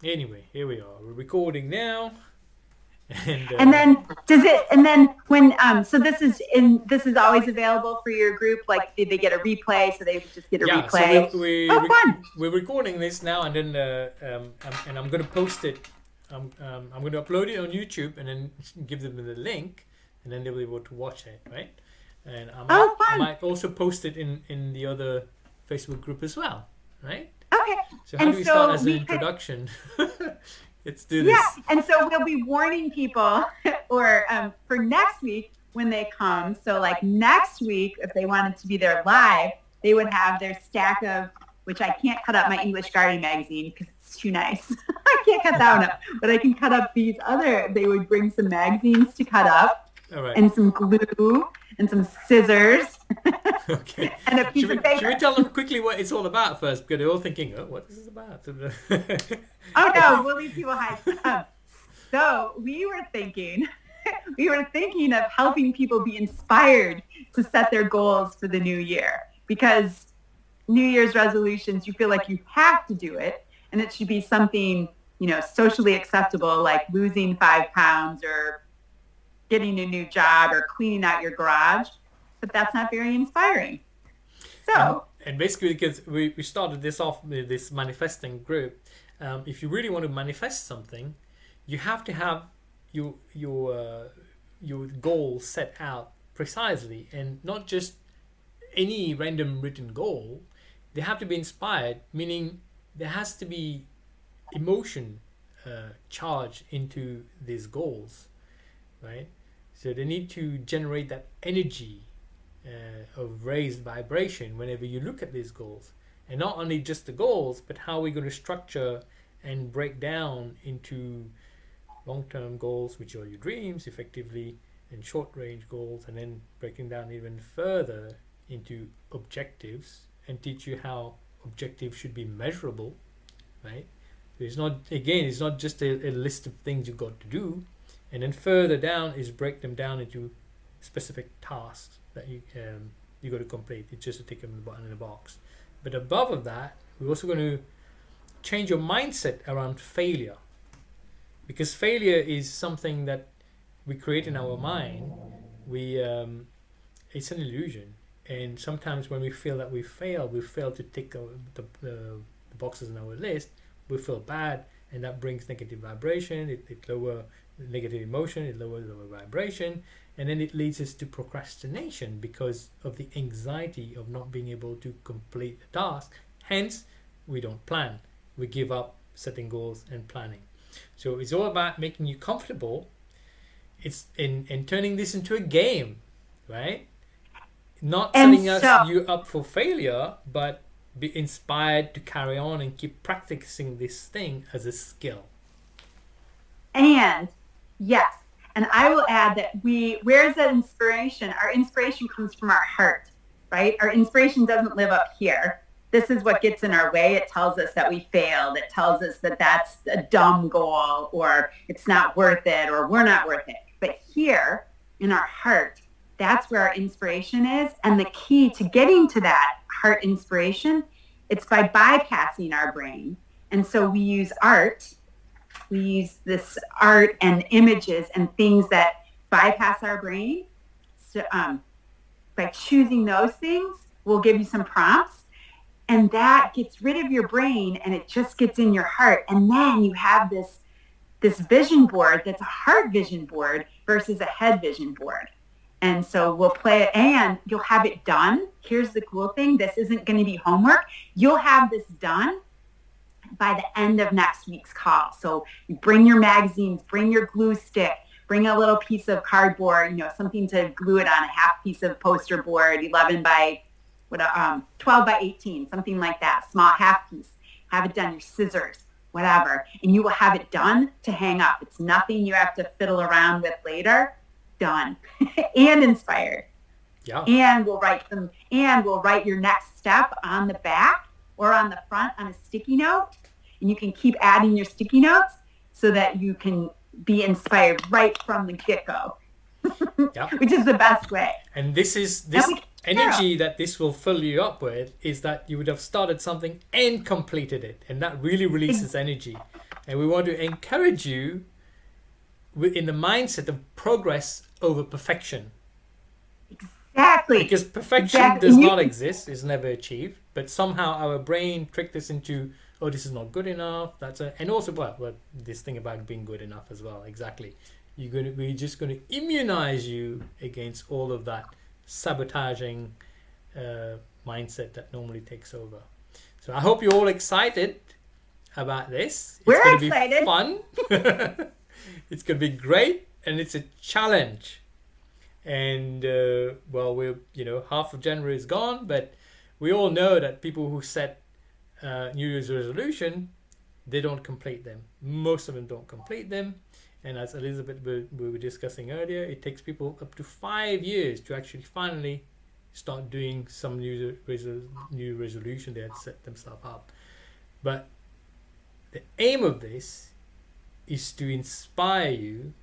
Anyway, here we are. We're recording now. And then when so this is always available for your group. Like, did they get a replay? So they would just get a Yeah, so replay. Fun. we're recording this now, and then and I'm gonna post it. I'm gonna upload it on YouTube, and then give them the link, and then they'll be able to watch it, right? And I might also post it in the other Facebook group as well, right? Okay. So how do we start as an introduction? Let's do this. Yeah, and so we'll be warning people or for next week when they come. So like next week, if they wanted to be there live, they would have their stack of, which I can't cut up my English gardening magazine because it's too nice. I can't cut that one up, but I can cut up these other. They would bring some magazines to cut up. All right. And some glue and some scissors. Okay. And a piece of paper. Should we tell them quickly what it's all about first? Because they're all thinking, oh, what is this about? Oh, no, we'll leave people high. So we were thinking of helping people be inspired to set their goals for the new year. Because New Year's resolutions, you feel like you have to do it. And it should be something, socially acceptable, like losing 5 pounds or getting a new job or cleaning out your garage, but that's not very inspiring. So, and basically, because we started this off with this manifesting group, if you really want to manifest something, you have to have your goal set out precisely, and not just any random written goal. They have to be inspired, meaning there has to be emotion charged into these goals, right? So they need to generate that energy of raised vibration whenever you look at these goals. And not only just the goals, but how we're going to structure and break down into long-term goals, which are your dreams, effectively, and short-range goals, and then breaking down even further into objectives and teach you how objectives should be measurable, right? So it's not just a list of things you've got to do. And then further down is break them down into specific tasks that you got to complete. It's just a tick of the button in a box. But above of that, we're also going to change your mindset around failure, because failure is something that we create in our mind. It's an illusion, and sometimes when we feel that we fail to tick the boxes in our list, we feel bad, and that brings negative vibration. It lower negative emotion, it lowers our vibration, and then it leads us to procrastination because of the anxiety of not being able to complete the task. Hence, we don't plan. We give up setting goals and planning. So it's all about making you comfortable. It's in turning this into a game, right? Not setting you up for failure, but be inspired to carry on and keep practicing this thing as a skill. And yes, and I will add that where's that inspiration? Our inspiration comes from our heart, right? Our inspiration doesn't live up here. This is what gets in our way. It tells us that we failed. It tells us that that's a dumb goal, or it's not worth it, or we're not worth it. But here in our heart, that's where our inspiration is. And the key to getting to that heart inspiration, it's by bypassing our brain. And so we use art. We use this art and images and things that bypass our brain. So, by choosing those things, we'll give you some prompts, and that gets rid of your brain, and it just gets in your heart. And then you have this vision board that's a heart vision board versus a head vision board. And so we'll play it, and you'll have it done. Here's the cool thing. This isn't going to be homework. You'll have this done by the end of next week's call. So you bring your magazines, bring your glue stick, bring a little piece of cardboard, something to glue it on, a half piece of poster board, 12 by 18, something like that, small half piece. Have it done, your scissors, whatever, and you will have it done to hang up. It's nothing you have to fiddle around with later. Done. And inspired. Yeah. And we'll write your next step on the back or on the front on a sticky note, and you can keep adding your sticky notes so that you can be inspired right from the get-go. Yeah. Which is the best way. And this energy that this will fill you up with is that you would have started something and completed it, and that really releases energy. And we want to encourage you in the mindset of progress over perfection. Exactly. Because perfection does not exist, is never achieved, but somehow our brain tricked us into, oh, this is not good enough. And also, well, this thing about being good enough as well. Exactly. We're just going to immunize you against all of that sabotaging mindset that normally takes over. So I hope you're all excited about this. We're going excited. To be fun. It's going to be great, and it's a challenge. And we're half of January is gone, but we all know that people who set New Year's resolution, they don't complete them. Most of them don't complete them, and as Elizabeth we were discussing earlier, it takes people up to 5 years to actually finally start doing some new resolution they had set themselves up. But the aim of this is to inspire you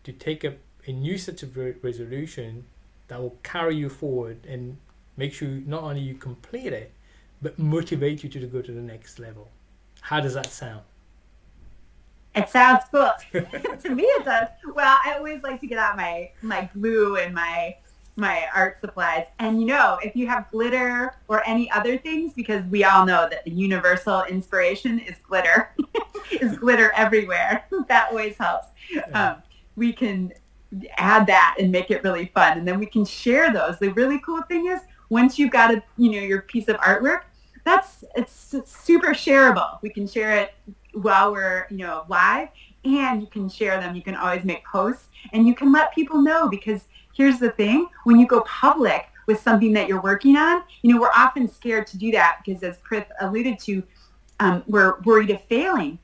to take up a new set of resolution that will carry you forward and make sure not only you complete it, but motivate you to go to the next level. How does that sound? It sounds cool. To me, it does. Well, I always like to get out my glue and my art supplies. And if you have glitter or any other things, because we all know that the universal inspiration is glitter, is glitter everywhere. That always helps. We can add that and make it really fun, and then we can share those. The really cool thing is, once you've got your piece of artwork, it's super shareable. We can share it while we're live, and you can share them. You can always make posts, and you can let people know, because here's the thing: when you go public with something that you're working on, we're often scared to do that because, as Prith alluded to, we're worried of failing.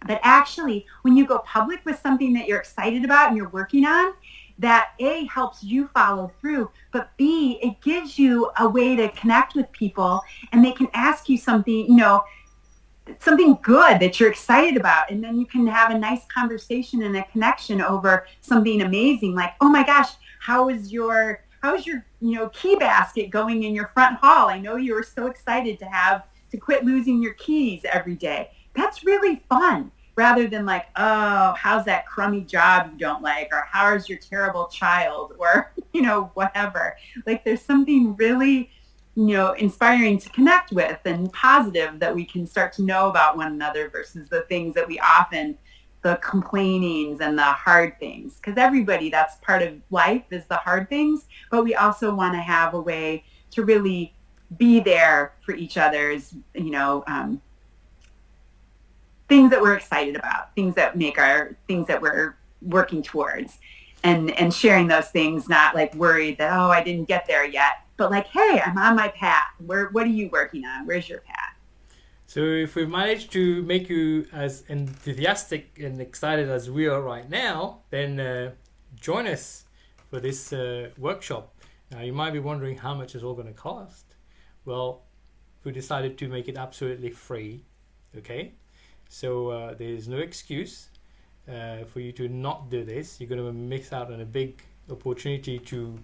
But actually, when you go public with something that you're excited about and you're working on, that A, helps you follow through, but B, it gives you a way to connect with people, and they can ask you something, something good that you're excited about. And then you can have a nice conversation and a connection over something amazing, like, oh my gosh, how is your key basket going in your front hall? I know you were so excited to quit losing your keys every day. That's really fun, rather than like, oh, how's that crummy job you don't like, or how's your terrible child, or, whatever. Like, there's something really, inspiring to connect with and positive that we can start to know about one another, versus the things that we often, the complainings and the hard things. Because everybody, that's part of life, is the hard things. But we also want to have a way to really be there for each other's, things that we're excited about, things that we're working towards, and sharing those things, not like worried that, oh, I didn't get there yet, but like, hey, I'm on my path. What are you working on? Where's your path? So if we've managed to make you as enthusiastic and excited as we are right now, then join us for this workshop. Now, you might be wondering how much it's all going to cost. Well, we decided to make it absolutely free, okay? So there's no excuse for you to not do this. You're going to miss out on a big opportunity to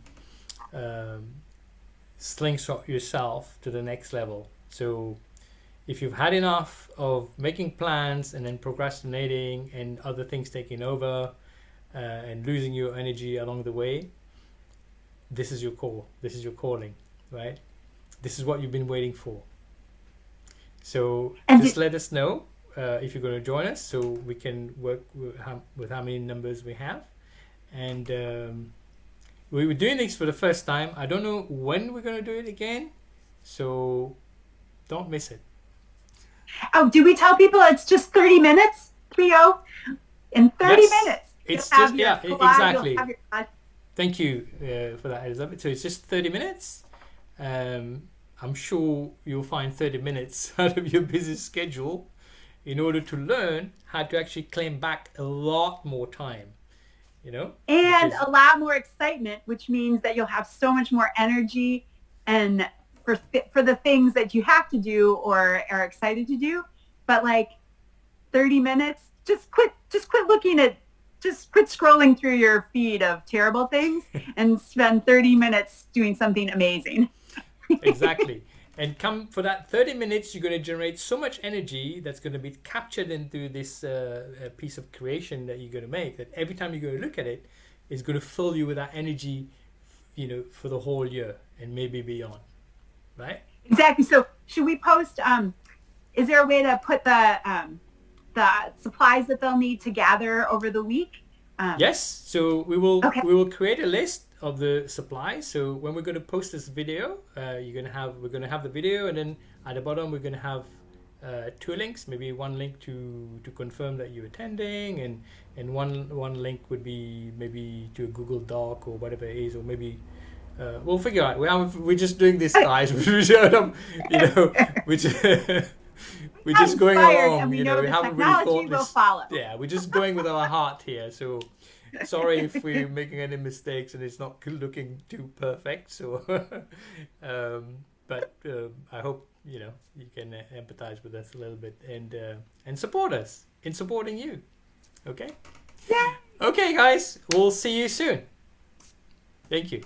slingshot yourself to the next level. So if you've had enough of making plans and then procrastinating and other things taking over and losing your energy along the way, this is your call. This is your calling, right? This is what you've been waiting for. So just let us know if you're going to join us, so we can work with how many numbers we have. And we were doing this for the first time. I don't know when we're going to do it again, so don't miss it. Oh, do we tell people it's just 30 minutes? 30 in 30 minutes. It's just, exactly. Thank you for that, Elizabeth. So it's just 30 minutes. I'm sure you'll find 30 minutes out of your busy schedule in order to learn how to actually claim back a lot more time, and a lot more excitement, which means that you'll have so much more energy and for the things that you have to do or are excited to do. But like 30 minutes, just quit scrolling through your feed of terrible things and spend 30 minutes doing something amazing. Exactly. And come for that 30 minutes, you're going to generate so much energy that's going to be captured into this piece of creation that you're going to make, that every time you go to look at it, it's going to fill you with that energy, for the whole year and maybe beyond, right? Exactly. So should we post, is there a way to put the supplies that they'll need to gather over the week? Yes. So we will create a list of the supplies. So when we're going to post this video, we're going to have the video, and then at the bottom we're going to have 2 links. Maybe one link to confirm that you're attending, and one link would be maybe to a Google Doc or whatever it is, or maybe we'll figure out. We're just doing this, guys. We're just going along. We haven't really thought this. Follow. Yeah, we're just going with our heart here. So sorry if we're making any mistakes and it's not looking too perfect. So, but I hope you can empathize with us a little bit and support us in supporting you. Okay. Yeah. Okay, guys. We'll see you soon. Thank you.